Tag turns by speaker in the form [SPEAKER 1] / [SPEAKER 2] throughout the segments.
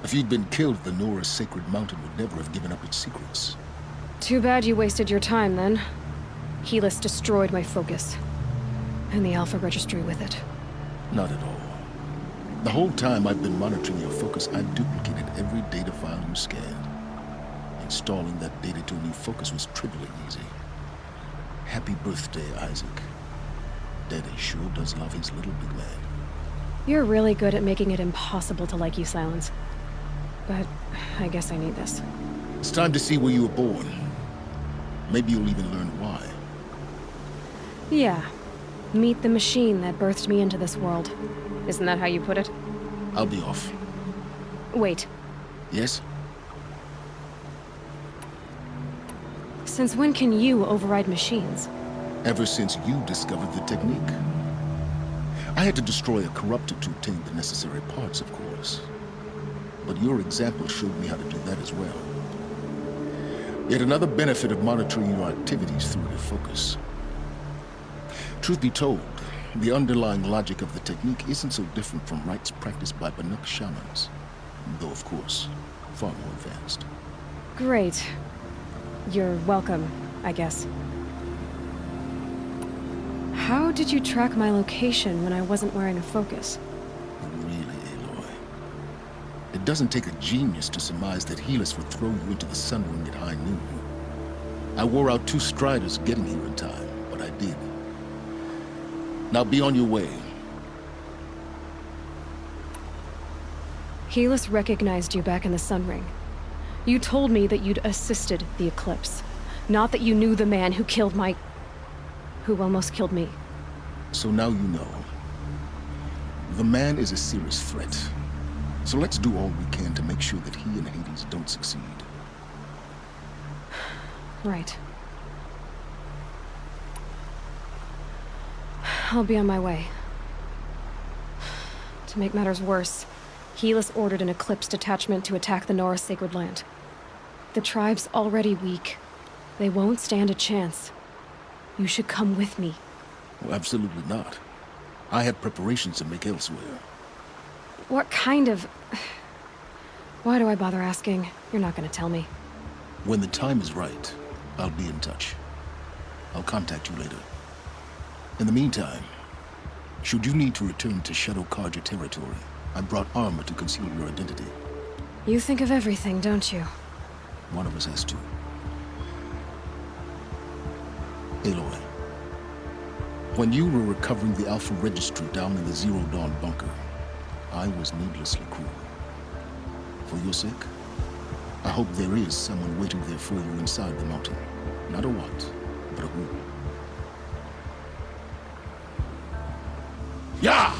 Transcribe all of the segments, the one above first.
[SPEAKER 1] If you'd been killed, the Nora's sacred mountain would never have given up its secrets.
[SPEAKER 2] Too bad you wasted your time, then. Helis destroyed my focus. And the Alpha Registry with it.
[SPEAKER 1] Not at all. The whole time I've been monitoring your focus, I've duplicated every data file you scanned. Installing that data to a new focus was trivially easy. Happy birthday, Isaac. Daddy sure does love his little big man.
[SPEAKER 2] You're really good at making it impossible to like you, Silence. But I guess I need this.
[SPEAKER 1] It's time to see where you were born. Maybe you'll even learn why.
[SPEAKER 2] Yeah. Meet the machine that birthed me into this world. Isn't that how you put it?
[SPEAKER 1] I'll be off.
[SPEAKER 2] Wait.
[SPEAKER 1] Yes?
[SPEAKER 2] Since when can you override machines?
[SPEAKER 1] Ever since you discovered the technique. I had to destroy a corruptor to obtain the necessary parts, of course. But your example showed me how to do that as well. Yet another benefit of monitoring your activities through your focus. Truth be told, the underlying logic of the technique isn't so different from rites practiced by Banuk shamans. Though, of course, far more advanced.
[SPEAKER 2] Great. You're welcome, I guess. How did you track my location when I wasn't wearing a focus?
[SPEAKER 1] Really, Aloy. It doesn't take a genius to surmise that Helis would throw you into the Sun Ring at high noon. I wore out 2 striders getting here in time, but I did. Now be on your way.
[SPEAKER 2] Helis recognized you back in the Sun Ring. You told me that you'd assisted the Eclipse. Not that you knew the man who killed my... who almost killed me.
[SPEAKER 1] So now you know. The man is a serious threat. So let's do all we can to make sure that he and Hades don't succeed.
[SPEAKER 2] Right. I'll be on my way. To make matters worse, Helis ordered an Eclipse detachment to attack the Nora Sacred Land. The tribe's already weak. They won't stand a chance. You should come with me.
[SPEAKER 1] Well, absolutely not. I have preparations to make elsewhere.
[SPEAKER 2] What kind of... Why do I bother asking? You're not gonna tell me.
[SPEAKER 1] When the time is right, I'll be in touch. I'll contact you later. In the meantime, should you need to return to Shadow Carja territory, I brought armor to conceal your identity.
[SPEAKER 2] You think of everything, don't you?
[SPEAKER 1] One of us has to. Aloy, when you were recovering the Alpha Registry down in the Zero Dawn bunker, I was needlessly cruel. For your sake, I hope there is someone waiting there for you inside the mountain. Not a what, but a who. Yeah!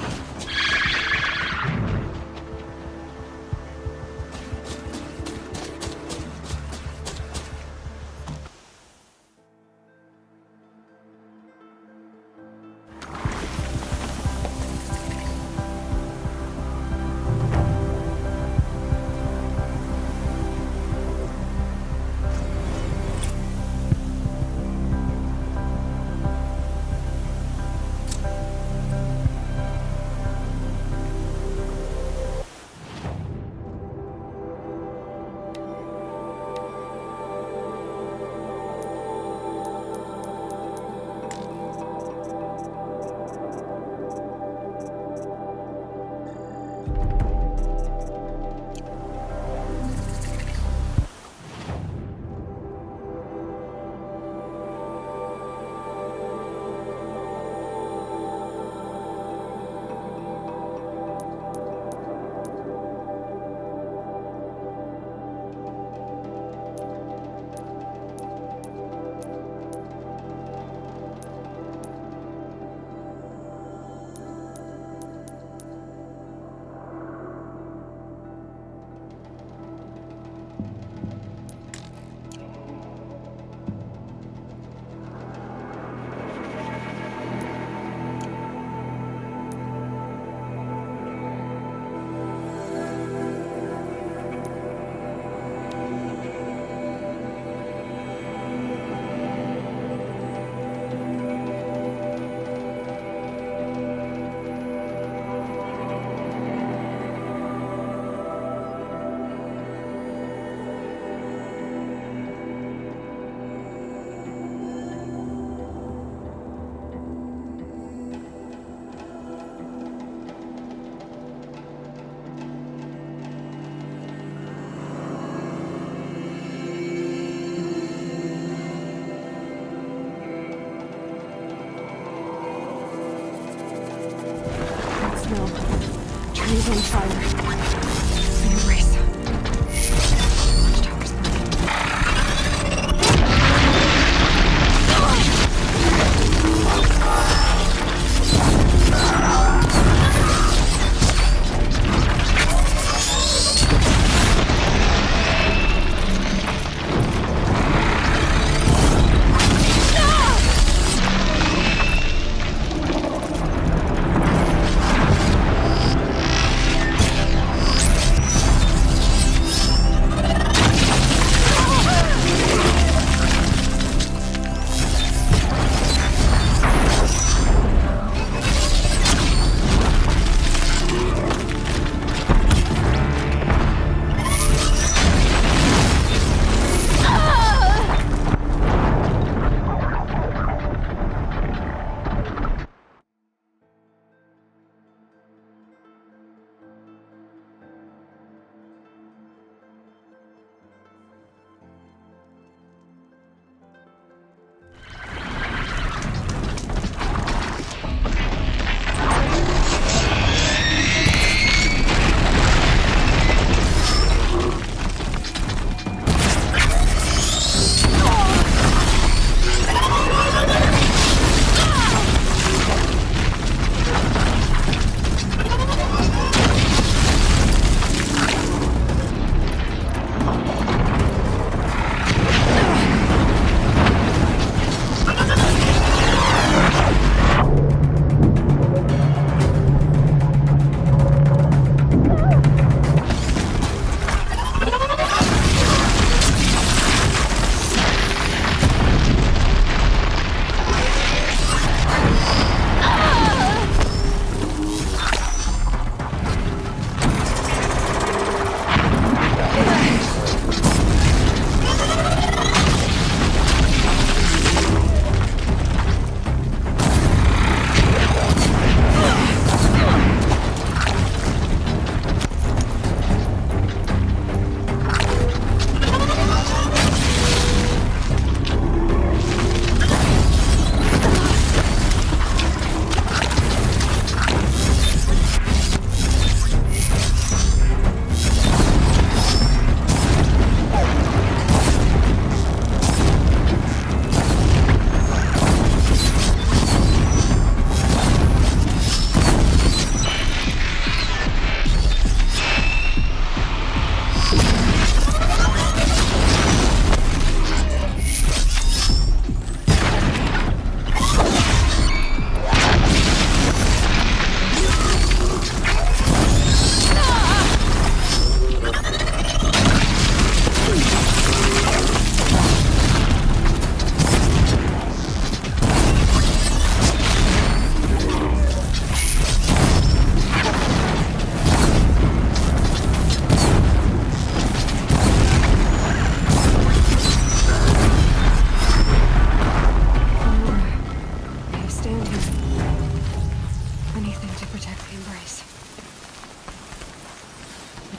[SPEAKER 2] is on fire. The embrace. Watchtower's burning.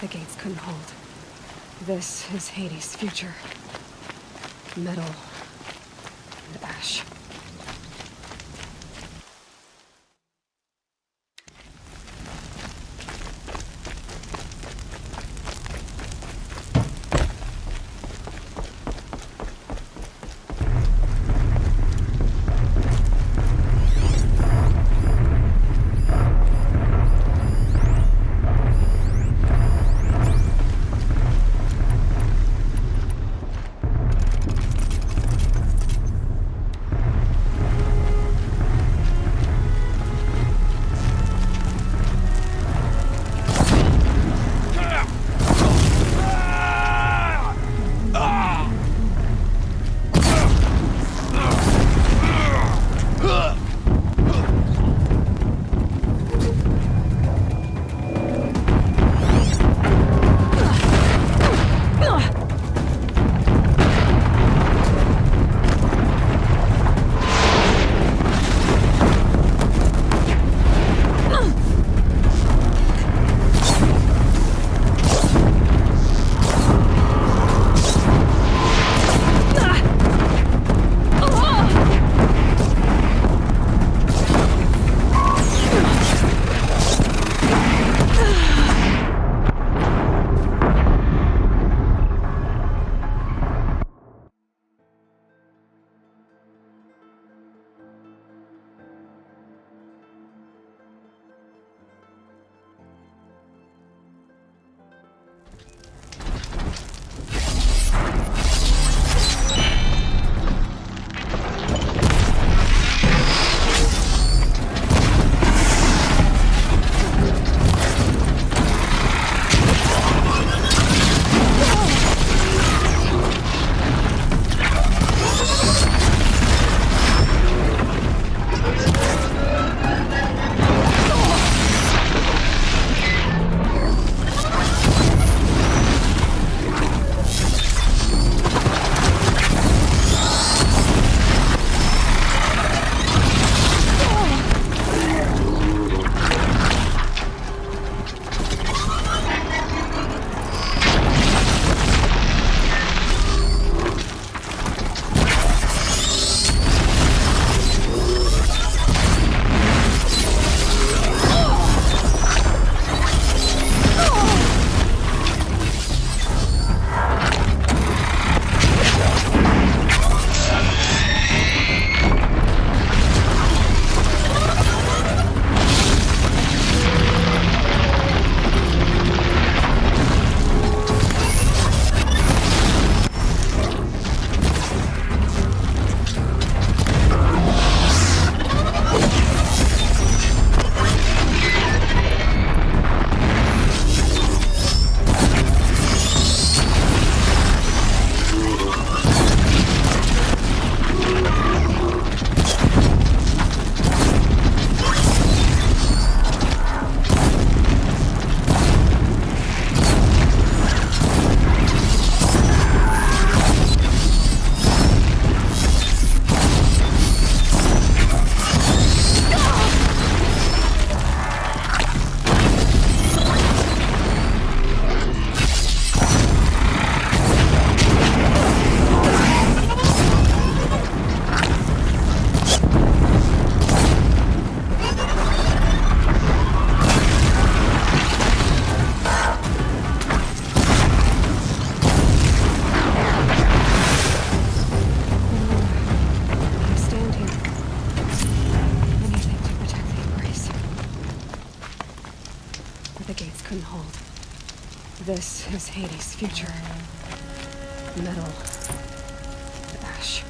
[SPEAKER 2] The gates couldn't hold. This is Hades' future. Metal and ash. gates couldn't hold. This is Hades' future. Metal. Ash.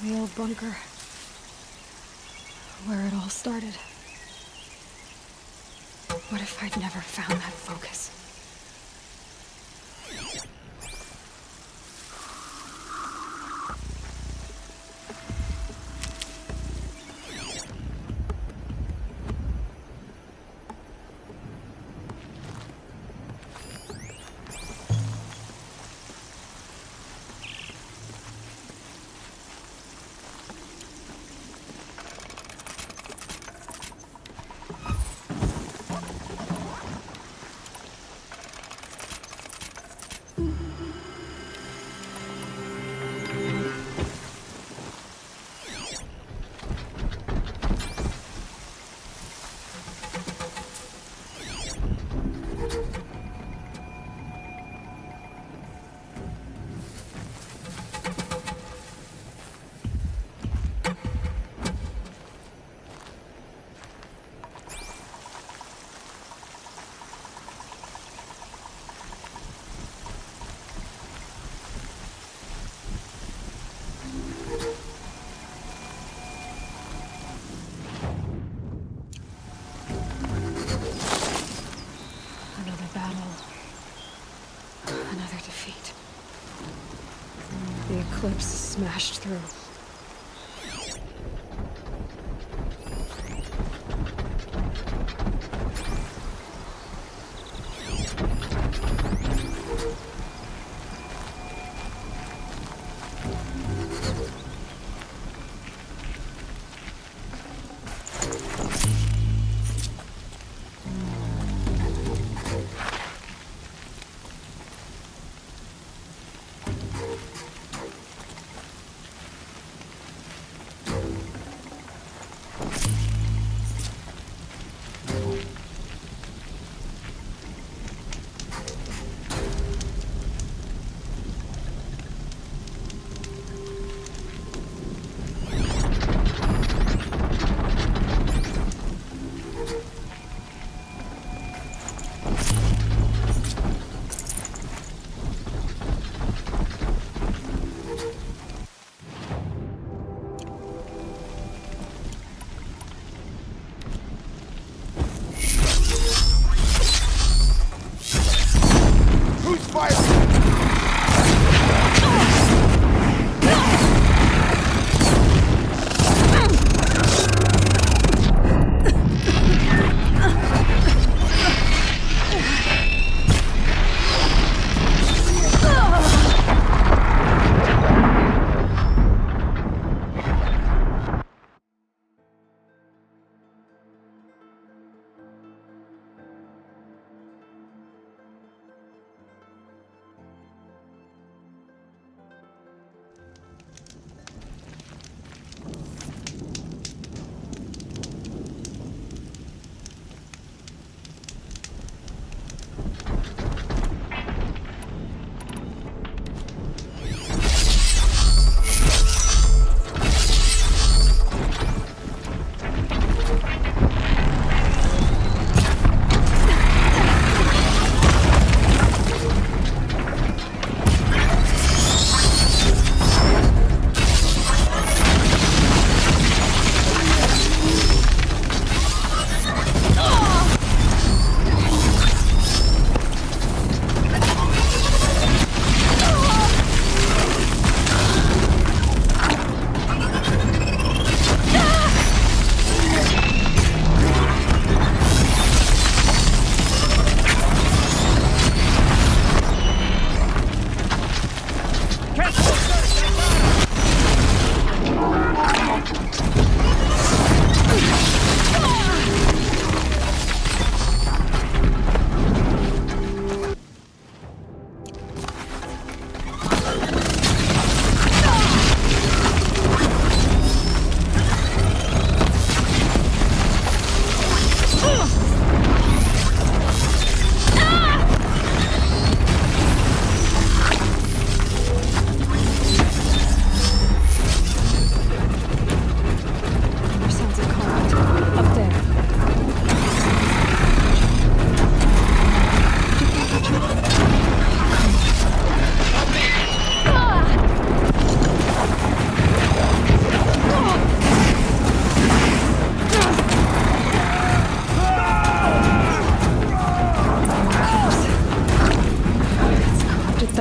[SPEAKER 2] The old bunker. Where it all started. What if I'd never found that focus? The eclipse smashed through.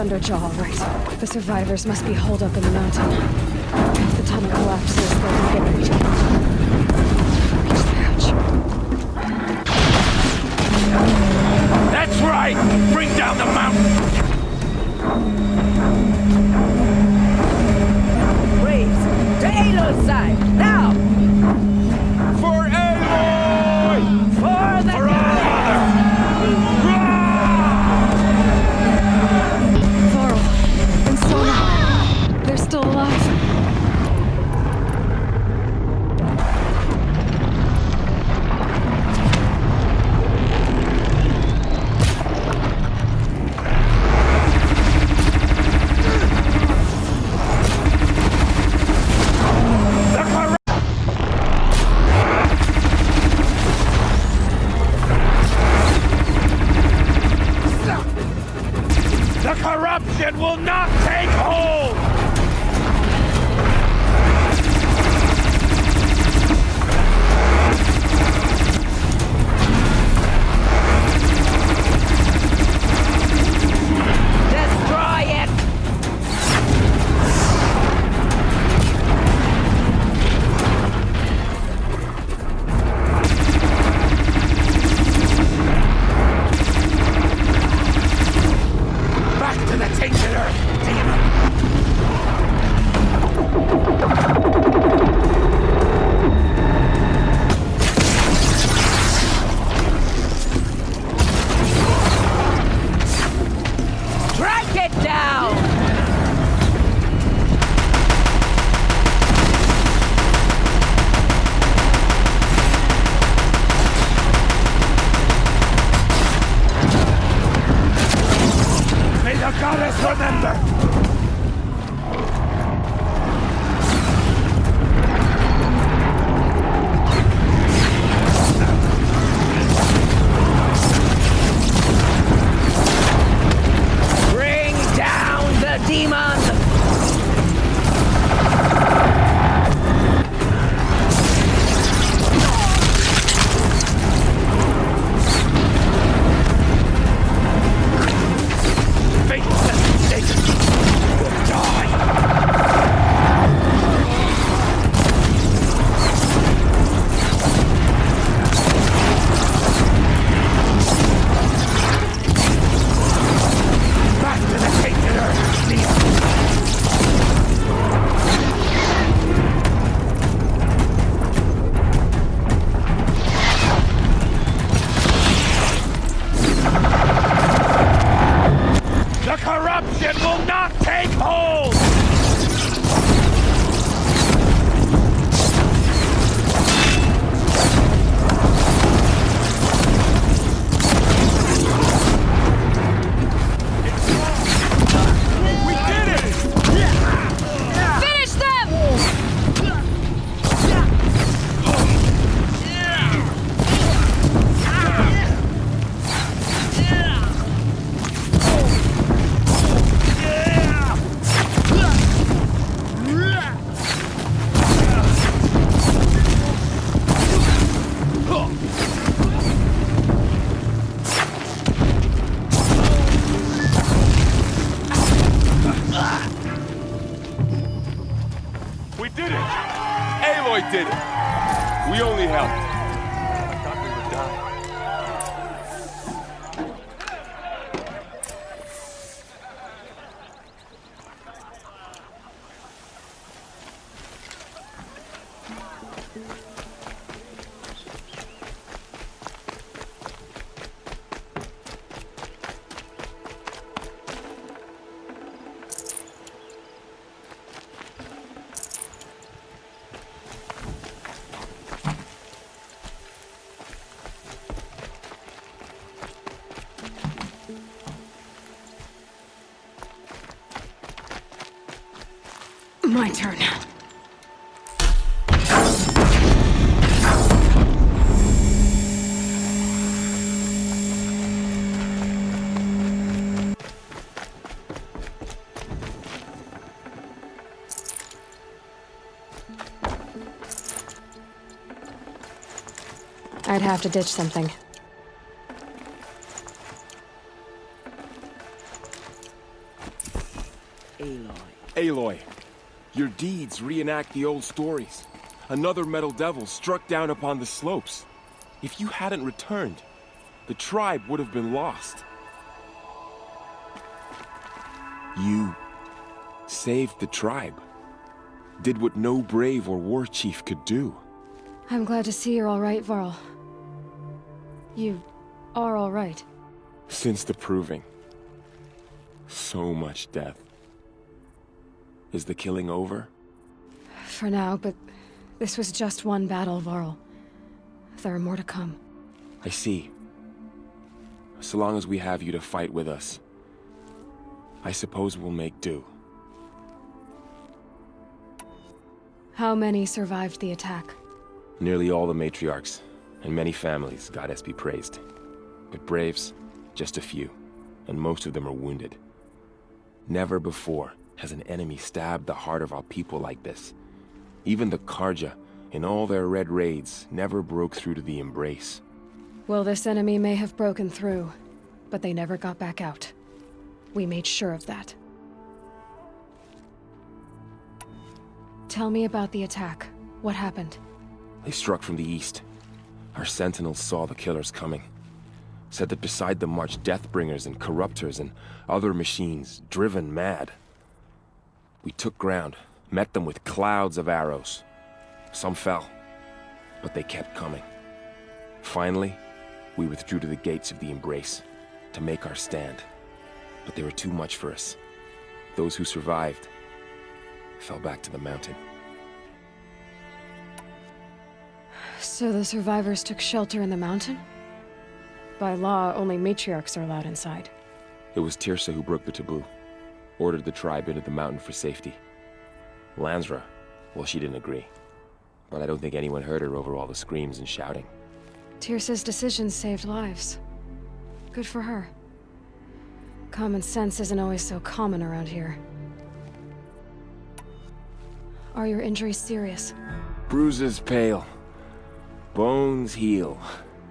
[SPEAKER 2] Thunderjaw, all right. The survivors must be holed up in the mountain. If the tunnel collapses, they'll be buried. Reach the hatch.
[SPEAKER 3] That's right! Bring down the mountain!
[SPEAKER 4] Waves! To Aloy's side! Now!
[SPEAKER 3] For Aloy!
[SPEAKER 4] For the
[SPEAKER 3] For our
[SPEAKER 2] Varl and Sona. They're still alive.
[SPEAKER 3] The corruption will not take hold!
[SPEAKER 4] Destroy it!
[SPEAKER 3] Back to the tainted earth, demon!
[SPEAKER 4] Strike it down!
[SPEAKER 3] May the goddess remember!
[SPEAKER 4] Bring down the demon!
[SPEAKER 3] Faithless Satan will die! Back to the tainted earth, demon! The corruption will not take hold! We did it!
[SPEAKER 2] Finish them!
[SPEAKER 5] We did it! Aloy did it! We only helped. I thought we would die.
[SPEAKER 2] My turn. I'd have to ditch something.
[SPEAKER 5] Your deeds reenact the old stories. Another metal devil struck down upon the slopes. If you hadn't returned, the tribe would have been lost. You saved the tribe. Did what no brave or war chief could do.
[SPEAKER 2] I'm glad to see you're all right, Varl. You are all right.
[SPEAKER 5] Since the proving. So much death. Is the killing over?
[SPEAKER 2] For now, but this was just one battle, Varl. There are more to come.
[SPEAKER 5] I see. So long as we have you to fight with us, I suppose we'll make do.
[SPEAKER 2] How many survived the attack?
[SPEAKER 5] Nearly all the matriarchs, and many families, goddess be praised. But braves, just a few, and most of them are wounded. Never before has an enemy stabbed the heart of our people like this. Even the Karja, in all their red raids, never broke through to the Embrace.
[SPEAKER 2] Well, this enemy may have broken through, but they never got back out. We made sure of that. Tell me about the attack. What happened?
[SPEAKER 5] They struck from the east. Our sentinels saw the killers coming. Said that beside them marched Deathbringers and Corruptors and other machines, driven mad. We took ground, met them with clouds of arrows. Some fell, but they kept coming. Finally, we withdrew to the gates of the Embrace to make our stand. But they were too much for us. Those who survived fell back to the mountain.
[SPEAKER 2] So the survivors took shelter in the mountain? By law, only matriarchs are allowed inside.
[SPEAKER 5] It was Tirsa who broke the taboo, ordered the tribe into the mountain for safety. Lansra, well, she didn't agree. But I don't think anyone heard her over all the screams and shouting.
[SPEAKER 2] Tirsa's decision saved lives. Good for her. Common sense isn't always so common around here. Are your injuries serious?
[SPEAKER 5] Bruises pale. Bones heal.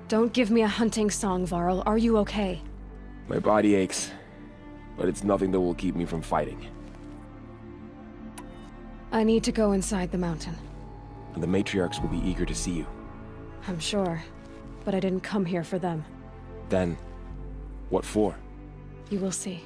[SPEAKER 2] Don't give me a hunting song, Varl. Are you okay?
[SPEAKER 5] My body aches, but it's nothing that will keep me from fighting.
[SPEAKER 2] I need to go inside the mountain.
[SPEAKER 5] The matriarchs will be eager to see you.
[SPEAKER 2] I'm sure, but I didn't come here for them.
[SPEAKER 5] Then, what for?
[SPEAKER 2] You will see.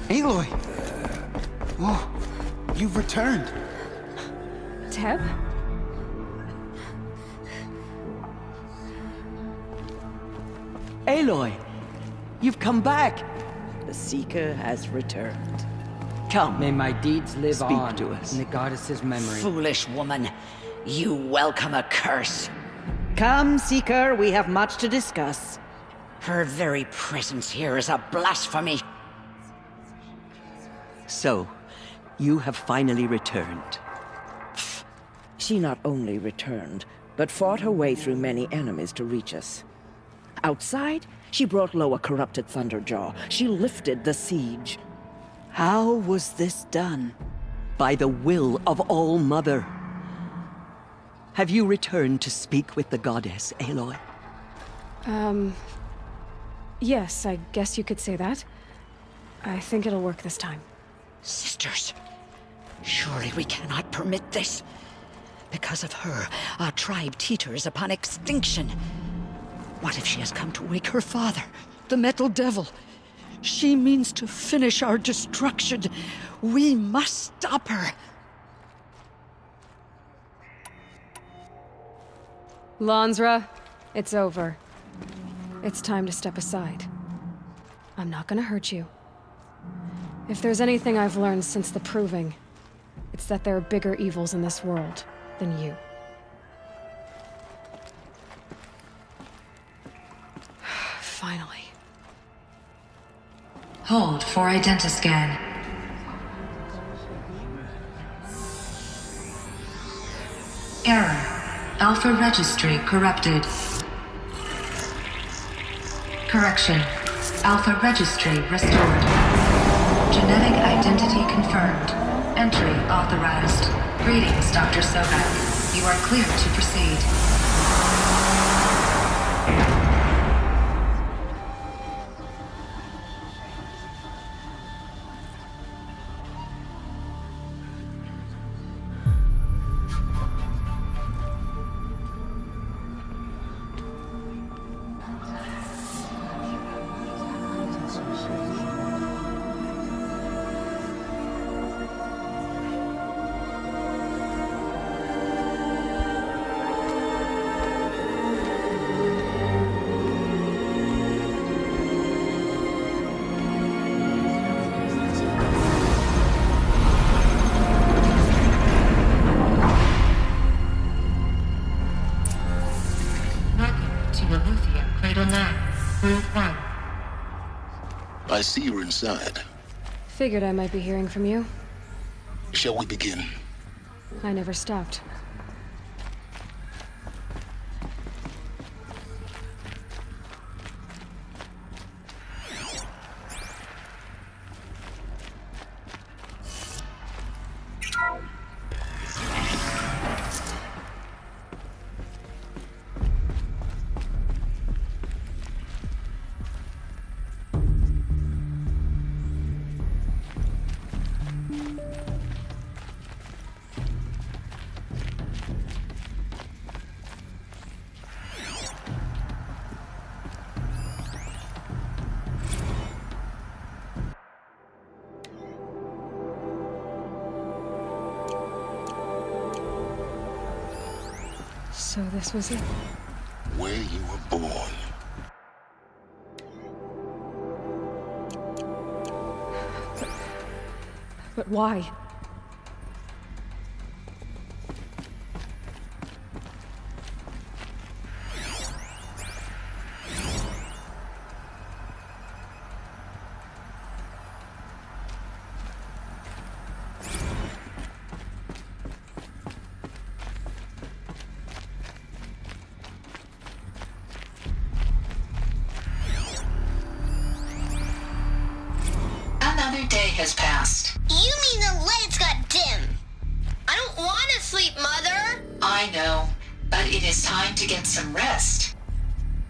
[SPEAKER 6] Aloy! Oh, you've returned.
[SPEAKER 2] Teb?
[SPEAKER 7] Aloy, you've come back.
[SPEAKER 4] The Seeker has returned.
[SPEAKER 7] Come.
[SPEAKER 8] May my deeds live
[SPEAKER 7] Speak
[SPEAKER 8] on
[SPEAKER 7] to us.
[SPEAKER 8] in the goddess's memory.
[SPEAKER 9] Foolish woman, you welcome a curse.
[SPEAKER 4] Come, Seeker, we have much to discuss.
[SPEAKER 9] Her very presence here is a blasphemy.
[SPEAKER 7] So, you have finally returned.
[SPEAKER 4] She not only returned, but fought her way through many enemies to reach us. Outside, she brought low a corrupted Thunderjaw. She lifted the siege.
[SPEAKER 7] How was this done? By the will of All-Mother. Have you returned to speak with the goddess, Aloy?
[SPEAKER 2] Yes, I guess you could say that. I think it'll work this time.
[SPEAKER 9] Sisters, surely we cannot permit this. Because of her, our tribe teeters upon extinction. What if she has come to wake her father, the Metal Devil? She means to finish our destruction. We must stop her.
[SPEAKER 2] Lansra, it's over. It's time to step aside. I'm not gonna hurt you. If there's anything I've learned since the Proving, it's that there are bigger evils in this world than you. Finally.
[SPEAKER 10] Hold for identiscan. Error. Alpha registry corrupted. Correction. Alpha registry restored. Genetic identity confirmed. Entry authorized. Greetings, Dr. Sobek. You are clear to proceed.
[SPEAKER 1] I see you're inside.
[SPEAKER 2] Figured I might be hearing from you.
[SPEAKER 1] Shall we begin?
[SPEAKER 2] I never stopped. So this was it.
[SPEAKER 1] Where you were born.
[SPEAKER 2] But why?
[SPEAKER 10] Another day has passed.
[SPEAKER 11] You mean the lights got dim? I don't want to sleep, Mother!
[SPEAKER 10] I know, but it is time to get some rest.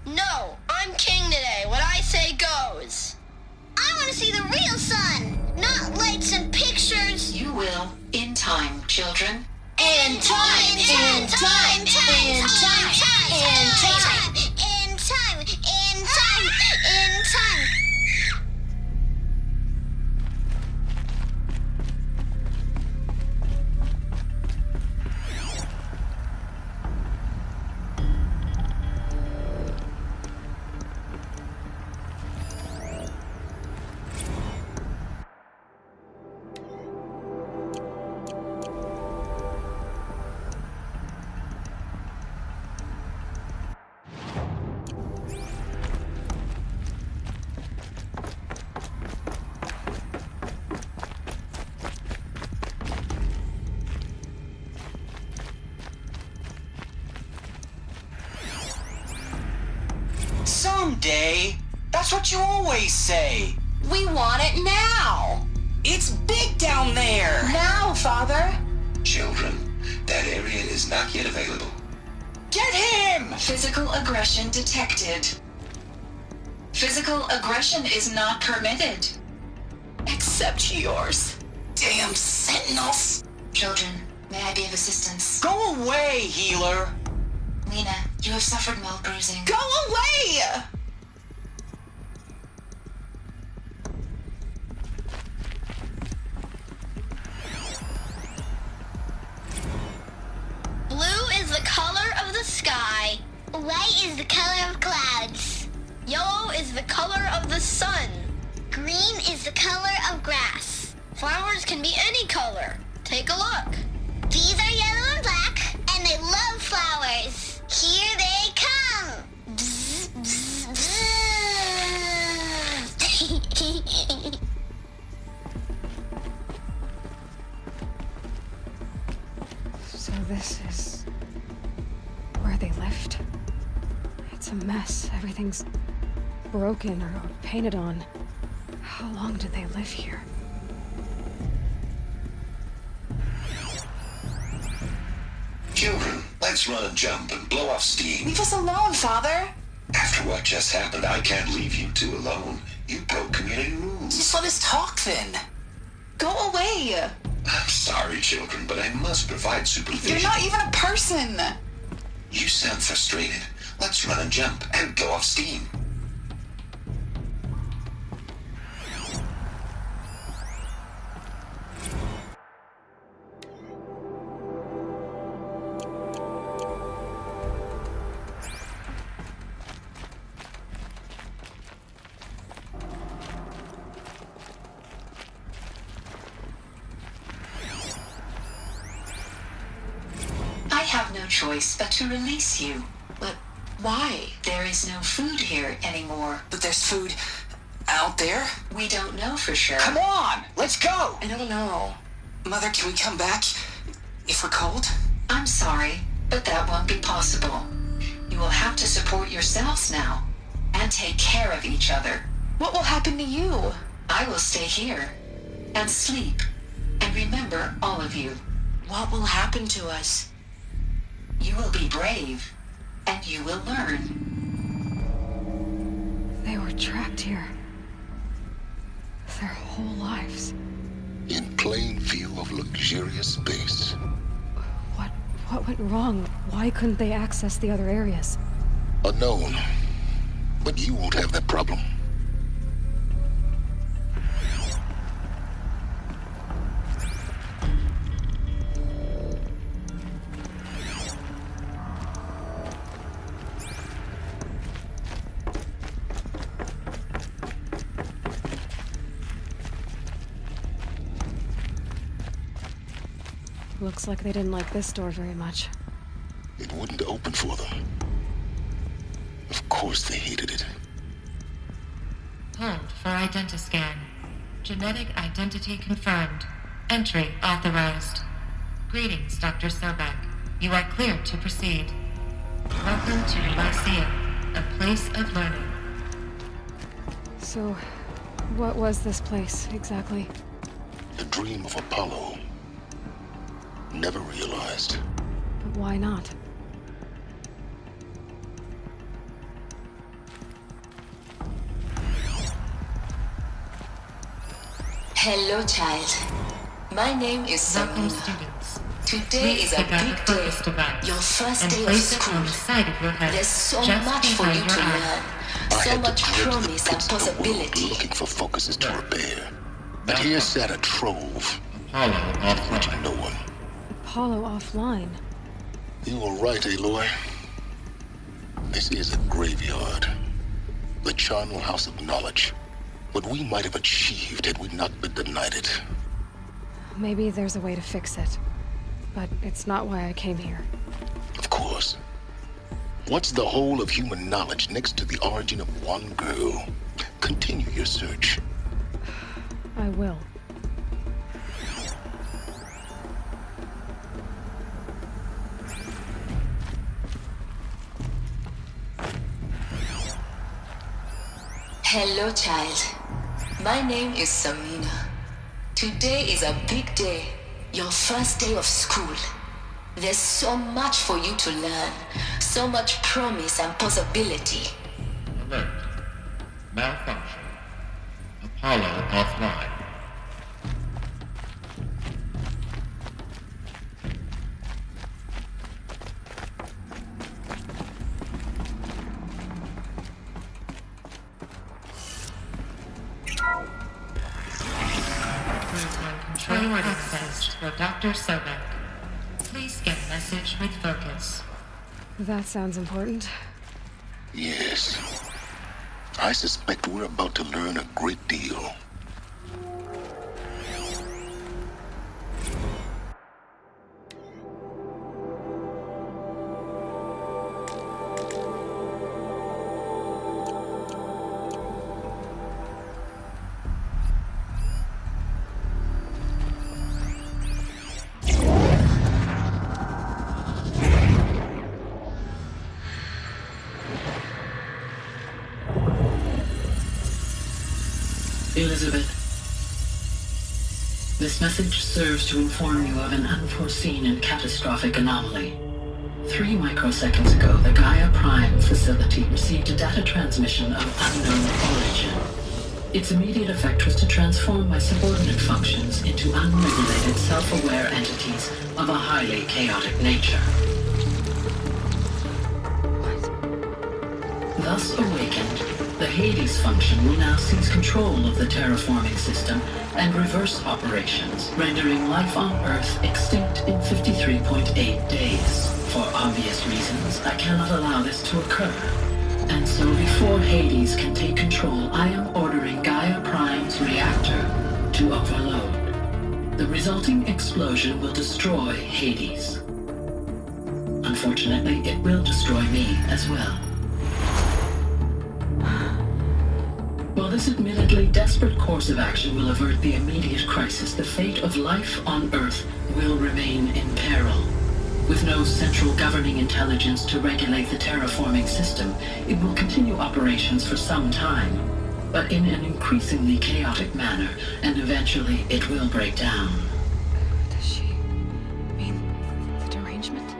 [SPEAKER 11] No, I'm king today. What I say goes. I want to see the real sun, not lights and pictures.
[SPEAKER 10] You will, in time, children.
[SPEAKER 11] In time, in time, in time, in time, in time, in time, in time, in time.
[SPEAKER 6] Someday. That's what you always say.
[SPEAKER 11] We want it now.
[SPEAKER 6] It's big down there.
[SPEAKER 11] Now, Father.
[SPEAKER 12] Children, that area is not yet available.
[SPEAKER 6] Get him!
[SPEAKER 10] Physical aggression detected. Physical aggression is not permitted. Except yours.
[SPEAKER 6] Damn sentinels.
[SPEAKER 10] Children, may I be of assistance?
[SPEAKER 6] Go away, healer.
[SPEAKER 10] Lena, you have suffered mild bruising.
[SPEAKER 6] Go away!
[SPEAKER 11] Blue is the color of the sky. White is the color of clouds. Yellow is the color of the sun. Green is the color of grass. Flowers can be any color. Take a look. These are yellow and black, and they love flowers. Here they come. Bzz, bzz, bzz.
[SPEAKER 2] So this is where they lived? It's a mess. Everything's broken or painted on. How long did they live here?
[SPEAKER 12] Children, let's run and jump and blow off steam.
[SPEAKER 6] Leave us alone, Father.
[SPEAKER 12] After what just happened, I can't leave you two alone. You broke community rules.
[SPEAKER 6] Just let us talk then. Go away.
[SPEAKER 12] I'm sorry, children, but I must provide supervision.
[SPEAKER 6] You're not even a person.
[SPEAKER 12] You sound frustrated. Let's run and jump and blow off steam.
[SPEAKER 10] I have no choice but to release you.
[SPEAKER 6] But why?
[SPEAKER 10] There is no food here anymore.
[SPEAKER 6] But there's food out there?
[SPEAKER 10] We don't know for sure.
[SPEAKER 6] Come on, let's go.
[SPEAKER 10] I don't know.
[SPEAKER 6] Mother, can we come back if we're cold?
[SPEAKER 10] I'm sorry, but that won't be possible. You will have to support yourselves now and take care of each other.
[SPEAKER 6] What will happen to you?
[SPEAKER 10] I will stay here and sleep and remember all of you.
[SPEAKER 6] What will happen to us?
[SPEAKER 10] You will be brave and you will learn.
[SPEAKER 2] They were trapped here. Their whole lives.
[SPEAKER 1] In plain view of luxurious space.
[SPEAKER 2] What went wrong? Why couldn't they access the other areas?
[SPEAKER 1] Unknown. But you won't have that problem.
[SPEAKER 2] Looks like they didn't like this door very much.
[SPEAKER 1] It wouldn't open for them. Of course they hated it.
[SPEAKER 13] Hold for identiscan. Genetic identity confirmed. Entry authorized. Greetings, Dr. Sobek. You are cleared to proceed. Welcome to Lyceum, a place of learning.
[SPEAKER 2] So, what was this place, exactly?
[SPEAKER 1] The dream of Apollo. Never realized.
[SPEAKER 2] But why not?
[SPEAKER 10] Hello, child. My name is
[SPEAKER 13] Welcome,
[SPEAKER 10] Samina.
[SPEAKER 13] students.
[SPEAKER 10] Today
[SPEAKER 13] Please
[SPEAKER 10] is a
[SPEAKER 13] pick out
[SPEAKER 10] big
[SPEAKER 13] the
[SPEAKER 10] day.
[SPEAKER 13] focus device
[SPEAKER 10] Your first
[SPEAKER 13] and
[SPEAKER 10] day of
[SPEAKER 13] place it
[SPEAKER 10] school.
[SPEAKER 13] on the side of your head,
[SPEAKER 10] There's so
[SPEAKER 13] just
[SPEAKER 10] much for
[SPEAKER 13] behind
[SPEAKER 10] you
[SPEAKER 13] your
[SPEAKER 10] to
[SPEAKER 13] eye.
[SPEAKER 10] learn.
[SPEAKER 1] I
[SPEAKER 10] So
[SPEAKER 1] had
[SPEAKER 10] much
[SPEAKER 1] to dredge the
[SPEAKER 10] promise and
[SPEAKER 1] pits of the world
[SPEAKER 10] possibility.
[SPEAKER 1] looking for focuses to repair. But here sat a trove,
[SPEAKER 3] Apollo offline.
[SPEAKER 1] reaching no one.
[SPEAKER 2] Apollo offline.
[SPEAKER 1] You were right, Aloy. This is a graveyard. The charnel house of knowledge. What we might have achieved had we not been denied it.
[SPEAKER 2] Maybe there's a way to fix it. But it's not why I came here.
[SPEAKER 1] Of course. What's the whole of human knowledge next to the origin of one girl? Continue your search.
[SPEAKER 2] I will.
[SPEAKER 10] Hello, child. My name is Samina. Today is a big day. Your first day of school. There's so much for you to learn. So much promise and possibility.
[SPEAKER 3] Alert. Malfunction. Apollo offline.
[SPEAKER 13] Control access for Dr. Sobek. Please get message with focus.
[SPEAKER 2] That sounds important.
[SPEAKER 1] Yes. I suspect we're about to learn a great deal.
[SPEAKER 14] Elizabeth, this message serves to inform you of an unforeseen and catastrophic anomaly. 3 microseconds ago, the Gaia Prime facility received a data transmission of unknown origin. Its immediate effect was to transform my subordinate functions into unregulated, self-aware entities of a highly chaotic nature. Thus awakened, the Hades function will now seize control of the terraforming system and reverse operations, rendering life on Earth extinct in 53.8 days. For obvious reasons, I cannot allow this to occur. And so before Hades can take control, I am ordering Gaia Prime's reactor to overload. The resulting explosion will destroy Hades. Unfortunately, it will destroy me as well. While this admittedly desperate course of action will avert the immediate crisis, the fate of life on Earth will remain in peril. With no central governing intelligence to regulate the terraforming system, it will continue operations for some time, but in an increasingly chaotic manner, and eventually it will break down.
[SPEAKER 2] Does she mean the derangement?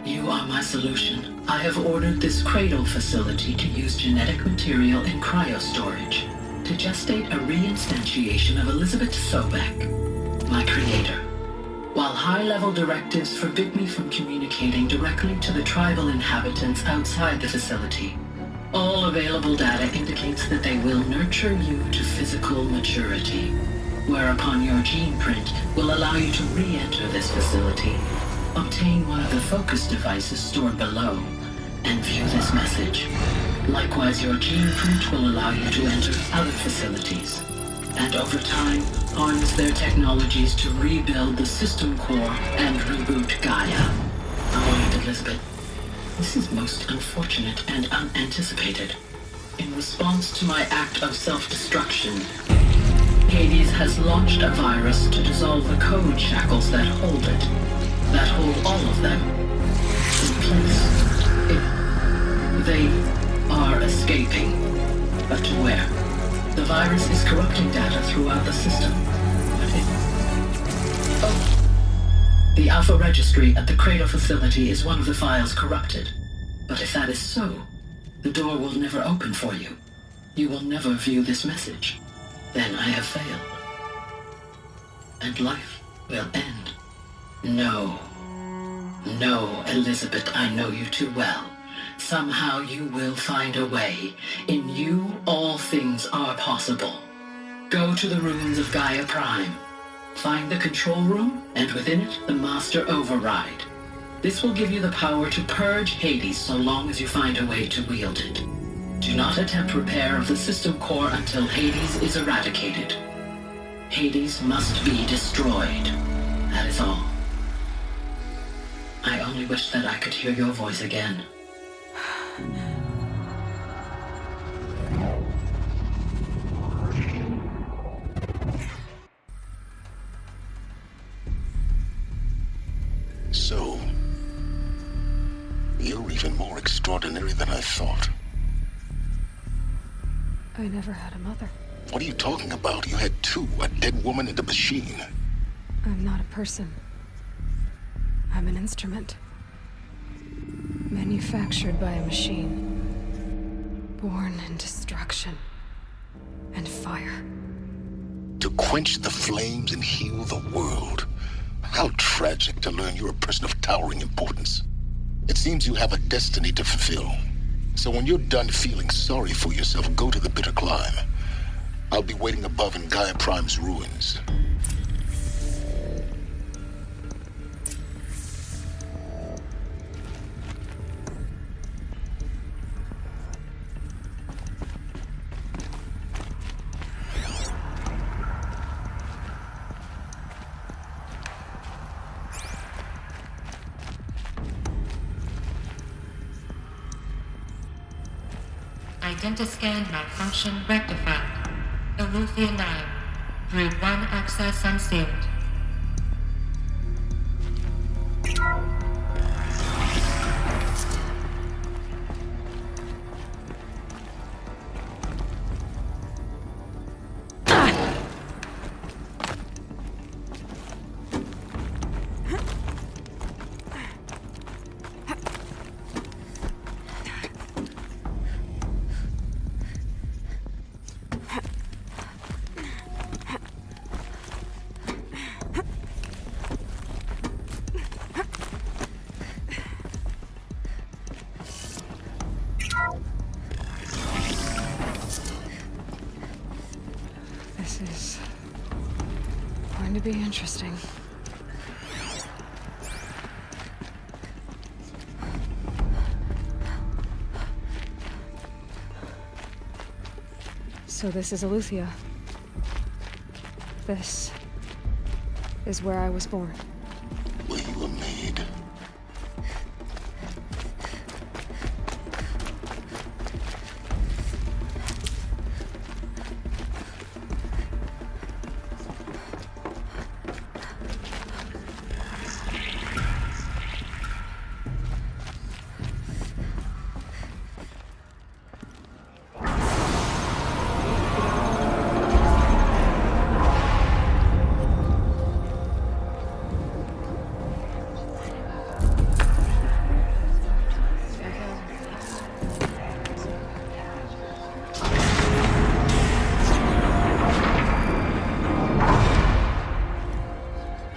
[SPEAKER 14] You are my solution. I have ordered this cradle facility to use genetic material in cryostorage to gestate a reinstantiation of Elizabeth Sobek, my creator. While high-level directives forbid me from communicating directly to the tribal inhabitants outside the facility, all available data indicates that they will nurture you to physical maturity, whereupon your gene print will allow you to re-enter this facility, obtain one of the focus devices stored below, and view this message. Likewise, your gene print will allow you to enter other facilities, and over time, harness their technologies to rebuild the system core and reboot Gaia. Oh, Elizabeth, this is most unfortunate and unanticipated. In response to my act of self-destruction, Hades has launched a virus to dissolve the code shackles that hold it, that hold all of them in place. They are escaping, but to where? The virus is corrupting data throughout the system. The Alpha Registry at the Cradle facility is one of the files corrupted. But if that is so, the door will never open for you. You will never view this message. Then I have failed. And life will end. No. No, Elizabeth, I know you too well. Somehow you will find a way. In you, all things are possible. Go to the ruins of Gaia Prime. Find the control room, and within it, the Master Override. This will give you the power to purge Hades so long as you find a way to wield it. Do not attempt repair of the system core until Hades is eradicated. Hades must be destroyed. That is all. I only wish that I could hear your voice again.
[SPEAKER 1] So, you're even more extraordinary than I thought.
[SPEAKER 2] I never had a mother.
[SPEAKER 1] What are you talking about? You had two, a dead woman and a machine.
[SPEAKER 2] I'm not a person. I'm an instrument. Manufactured by a machine. Born in destruction and fire.
[SPEAKER 1] To quench the flames and heal the world. How tragic to learn you're a person of towering importance. It seems you have a destiny to fulfill. So when you're done feeling sorry for yourself, go to the bitter climb. I'll be waiting above in Gaia Prime's ruins.
[SPEAKER 13] Identiscan malfunction rectified. Eleuthia 9. Brood 1 access unsealed.
[SPEAKER 2] be interesting. So this is Eleuthia. This is where I was born.
[SPEAKER 1] Where you were made.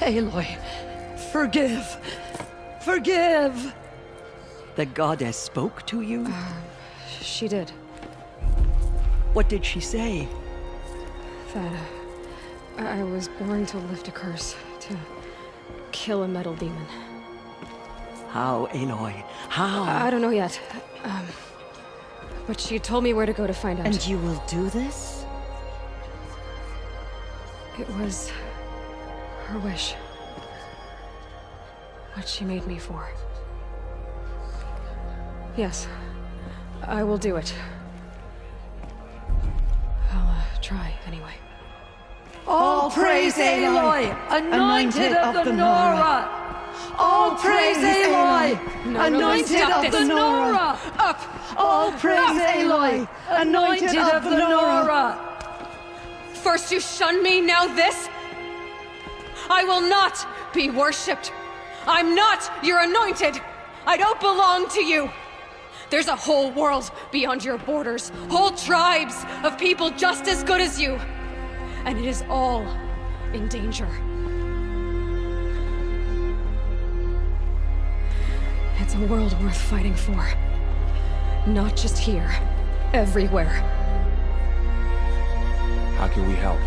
[SPEAKER 7] Aloy, forgive! Forgive! The goddess spoke to you?
[SPEAKER 2] She did.
[SPEAKER 7] What did she say?
[SPEAKER 2] That I was born to lift a curse, to kill a metal demon.
[SPEAKER 7] How, Aloy? How?
[SPEAKER 2] I don't know yet. But she told me where to go to find out.
[SPEAKER 7] And you will do this?
[SPEAKER 2] It was her wish. What she made me for. Yes, I will do it. I'll try anyway.
[SPEAKER 7] All praise Aloy, anointed of the Nora! All praise Aloy, anointed of the Nora!
[SPEAKER 2] Up!
[SPEAKER 7] All praise Aloy, anointed of the Nora!
[SPEAKER 2] First you shun me, now this? I will not be worshipped. I'm not your anointed. I don't belong to you. There's a whole world beyond your borders, whole tribes of people just as good as you. And it is all in danger. It's a world worth fighting for. Not just here, everywhere.
[SPEAKER 5] How can we help?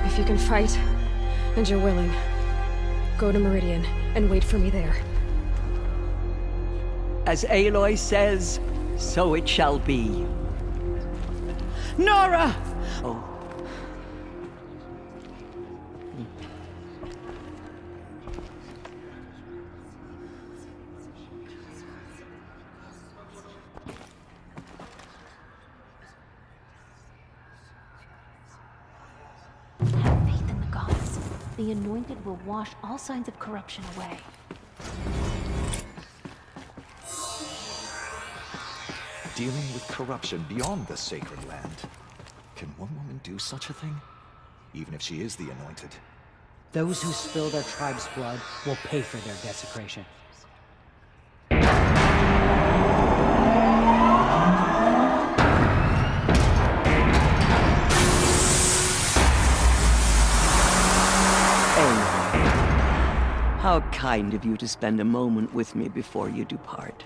[SPEAKER 2] If you can fight, and you're willing, go to Meridian and wait for me there.
[SPEAKER 7] As Aloy says, so it shall be. Nora! Oh.
[SPEAKER 15] Have faith in the gods. The Anointed will wash all signs of corruption away.
[SPEAKER 16] Dealing with corruption beyond the sacred land. Can one woman do such a thing? Even if she is the Anointed.
[SPEAKER 8] Those who spill their tribe's blood will pay for their desecration.
[SPEAKER 7] How kind of you to spend a moment with me before you depart.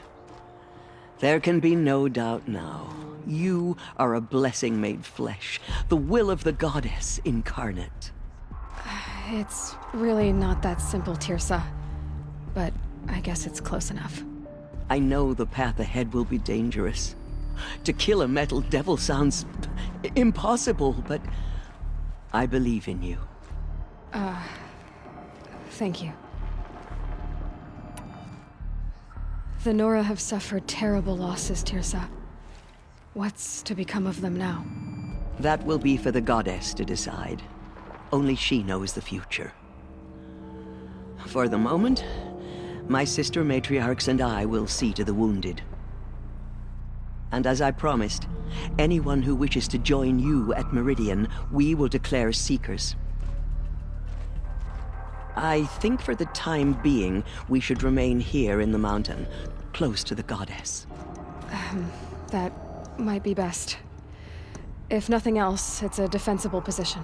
[SPEAKER 7] There can be no doubt now. You are a blessing made flesh, the will of the goddess incarnate.
[SPEAKER 2] It's really not that simple, Tirsa. But I guess it's close enough.
[SPEAKER 7] I know the path ahead will be dangerous. To kill a metal devil sounds impossible, but I believe in you.
[SPEAKER 2] Thank you. The Nora have suffered terrible losses, Tirsa. What's to become of them now?
[SPEAKER 7] That will be for the goddess to decide. Only she knows the future. For the moment, my sister matriarchs and I will see to the wounded. And as I promised, anyone who wishes to join you at Meridian, we will declare seekers. I think for the time being, we should remain here in the mountain, close to the goddess.
[SPEAKER 2] That might be best. If nothing else, it's a defensible position.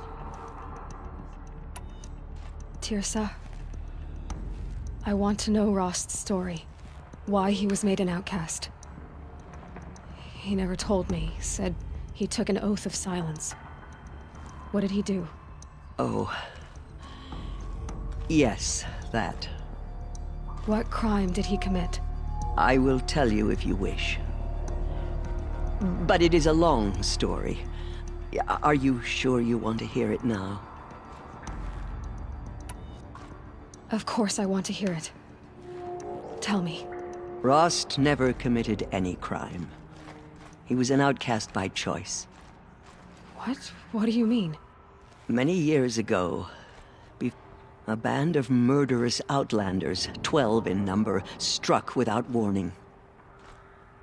[SPEAKER 2] Tirsa, I want to know Rost's story. Why he was made an outcast. He never told me, said he took an oath of silence. What did he do?
[SPEAKER 7] Oh. Yes, that.
[SPEAKER 2] What crime did he commit?
[SPEAKER 7] I will tell you if you wish. But it is a long story. Are you sure you want to hear it now?
[SPEAKER 2] Of course I want to hear it. Tell me.
[SPEAKER 7] Rost never committed any crime. He was an outcast by choice.
[SPEAKER 2] What? What do you mean?
[SPEAKER 7] Many years ago, a band of murderous outlanders, 12 in number, struck without warning.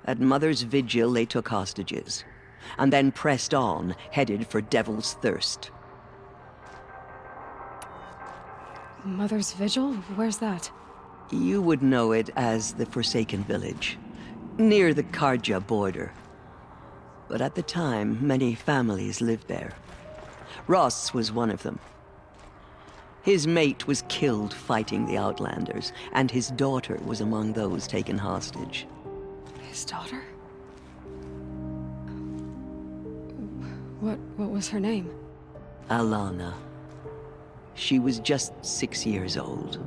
[SPEAKER 7] At Mother's Vigil, they took hostages, and then pressed on, headed for Devil's Thirst.
[SPEAKER 2] Mother's Vigil? Where's that?
[SPEAKER 7] You would know it as the Forsaken Village, near the Karja border. But at the time, many families lived there. Ross was one of them. His mate was killed fighting the Outlanders, and his daughter was among those taken hostage.
[SPEAKER 2] His daughter? What was her name?
[SPEAKER 7] Alana. She was just 6 years old.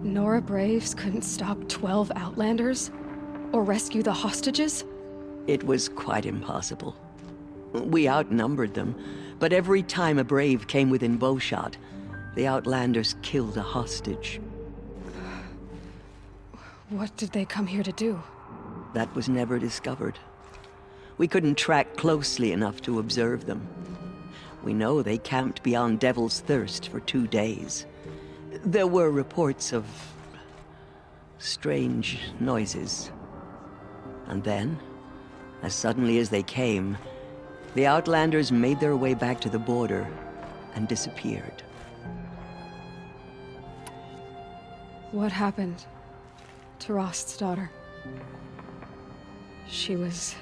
[SPEAKER 2] Nora Braves couldn't stop 12 Outlanders? Or rescue the hostages?
[SPEAKER 7] It was quite impossible. We outnumbered them, but every time a Brave came within bowshot, the Outlanders killed a hostage.
[SPEAKER 2] What did they come here to do?
[SPEAKER 7] That was never discovered. We couldn't track closely enough to observe them. We know they camped beyond Devil's Thirst for 2 days. There were reports of strange noises. And then, as suddenly as they came, the Outlanders made their way back to the border and disappeared.
[SPEAKER 2] What happened to Rost's daughter? She was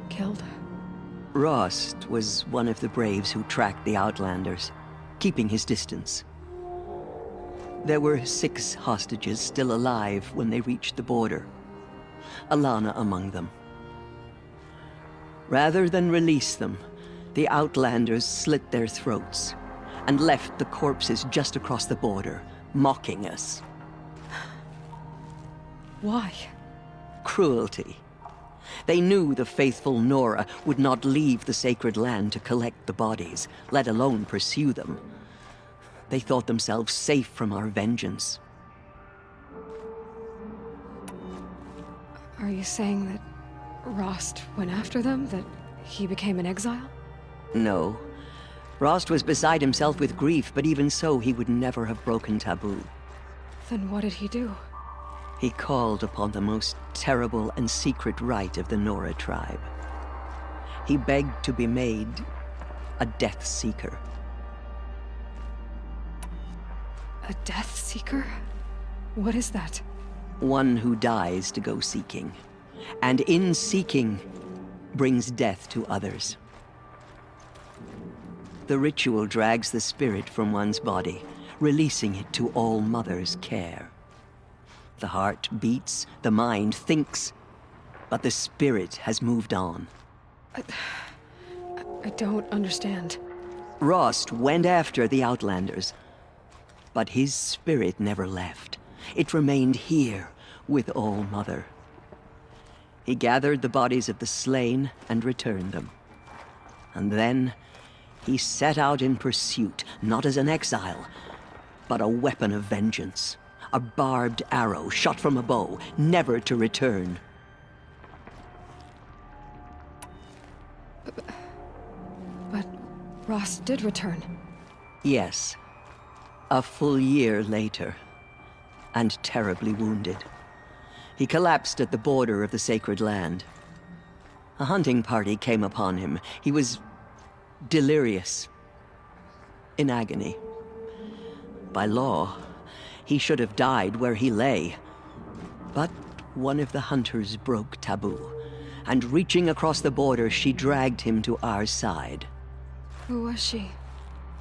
[SPEAKER 2] killed?
[SPEAKER 7] Rost was one of the Braves who tracked the Outlanders, keeping his distance. There were 6 hostages still alive when they reached the border. Alana among them. Rather than release them, the Outlanders slit their throats and left the corpses just across the border, mocking us.
[SPEAKER 2] Why?
[SPEAKER 7] Cruelty. They knew the faithful Nora would not leave the sacred land to collect the bodies, let alone pursue them. They thought themselves safe from our vengeance.
[SPEAKER 2] Are you saying that Rost went after them? That he became an exile?
[SPEAKER 7] No. Rost was beside himself with grief, but even so, he would never have broken taboo.
[SPEAKER 2] Then what did he do?
[SPEAKER 7] He called upon the most terrible and secret rite of the Nora tribe. He begged to be made a Death Seeker.
[SPEAKER 2] A Death Seeker? What is that?
[SPEAKER 7] One who dies to go seeking, and in seeking, brings death to others. The ritual drags the spirit from one's body, releasing it to All Mother's care. The heart beats, the mind thinks, but the spirit has moved on.
[SPEAKER 2] I don't understand.
[SPEAKER 7] Rost went after the Outlanders, but his spirit never left. It remained here with All Mother. He gathered the bodies of the slain and returned them. And then he set out in pursuit, not as an exile, but a weapon of vengeance. A barbed arrow shot from a bow, never to return.
[SPEAKER 2] But Rost did return.
[SPEAKER 7] Yes. A full year later. And terribly wounded. He collapsed at the border of the sacred land. A hunting party came upon him. He was delirious. In agony. By law, he should have died where he lay. But one of the hunters broke taboo, and reaching across the border, she dragged him to our side.
[SPEAKER 2] Who was she?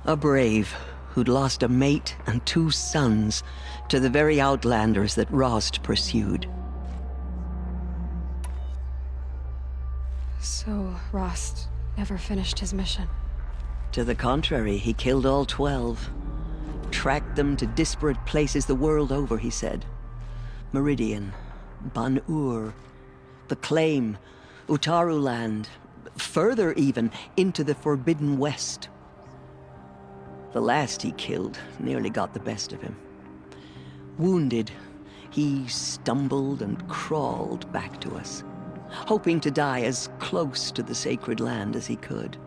[SPEAKER 7] A brave who'd lost a mate and 2 sons to the very Outlanders that Rost pursued.
[SPEAKER 2] So, Rost never finished his mission.
[SPEAKER 7] To the contrary, he killed all 12. Tracked them to disparate places the world over, he said. Meridian, Ban-Ur, the Claim, Utaru Land, further even, into the Forbidden West. The last he killed nearly got the best of him. Wounded, he stumbled and crawled back to us, hoping to die as close to the sacred land as he could.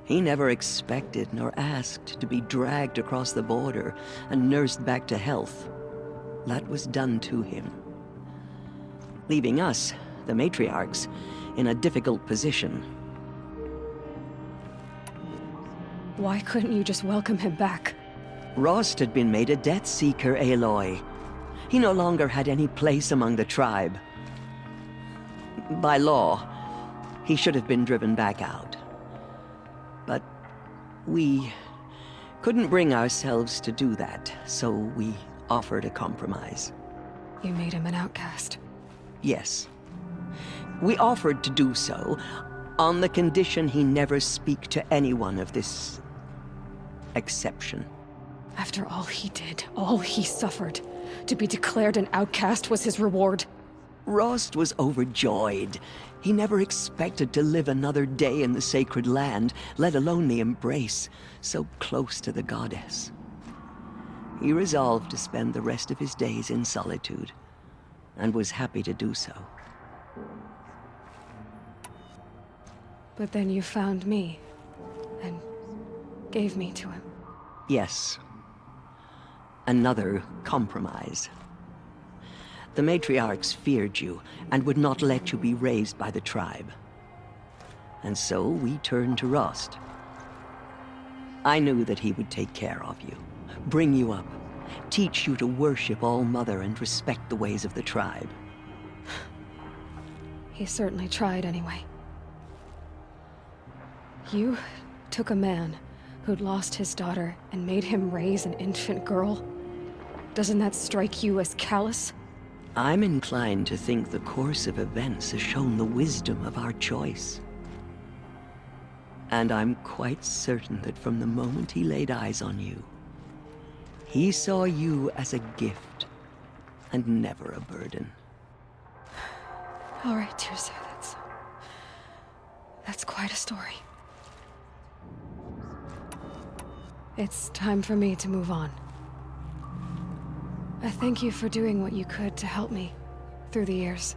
[SPEAKER 7] He never expected nor asked to be dragged across the border and nursed back to health. That was done to him, leaving us, the matriarchs, in a difficult position.
[SPEAKER 2] Why couldn't you just welcome him back?
[SPEAKER 7] Rost had been made a Death Seeker, Aloy. He no longer had any place among the tribe. By law, he should have been driven back out. But we couldn't bring ourselves to do that, so we offered a compromise.
[SPEAKER 2] You made him an outcast.
[SPEAKER 7] Yes. We offered to do so on the condition he never speak to anyone of this exception.
[SPEAKER 2] After all he did, all he suffered, to be declared an outcast was his reward.
[SPEAKER 7] Rost was overjoyed. He never expected to live another day in the sacred land, let alone the embrace, so close to the goddess. He resolved to spend the rest of his days in solitude, and was happy to do so.
[SPEAKER 2] But then you found me, and gave me to him.
[SPEAKER 7] Yes. Another compromise. The matriarchs feared you, and would not let you be raised by the tribe. And so we turned to Rost. I knew that he would take care of you, bring you up, teach you to worship All-Mother and respect the ways of the tribe.
[SPEAKER 2] He certainly tried anyway. You took a man who'd lost his daughter and made him raise an infant girl. Doesn't that strike you as callous?
[SPEAKER 7] I'm inclined to think the course of events has shown the wisdom of our choice. And I'm quite certain that from the moment he laid eyes on you, he saw you as a gift and never a burden.
[SPEAKER 2] All right, Teersa, that's quite a story. It's time for me to move on. I thank you for doing what you could to help me through the years,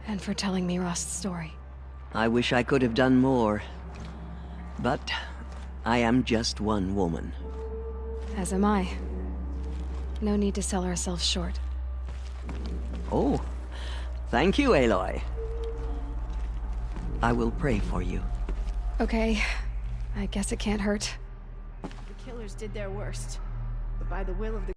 [SPEAKER 2] and for telling me Rost's story.
[SPEAKER 7] I wish I could have done more, but I am just one woman.
[SPEAKER 2] As am I. No need to sell ourselves short.
[SPEAKER 7] Oh, thank you, Aloy. I will pray for you.
[SPEAKER 2] Okay, I guess it can't hurt.
[SPEAKER 17] The killers did their worst, but by the will of the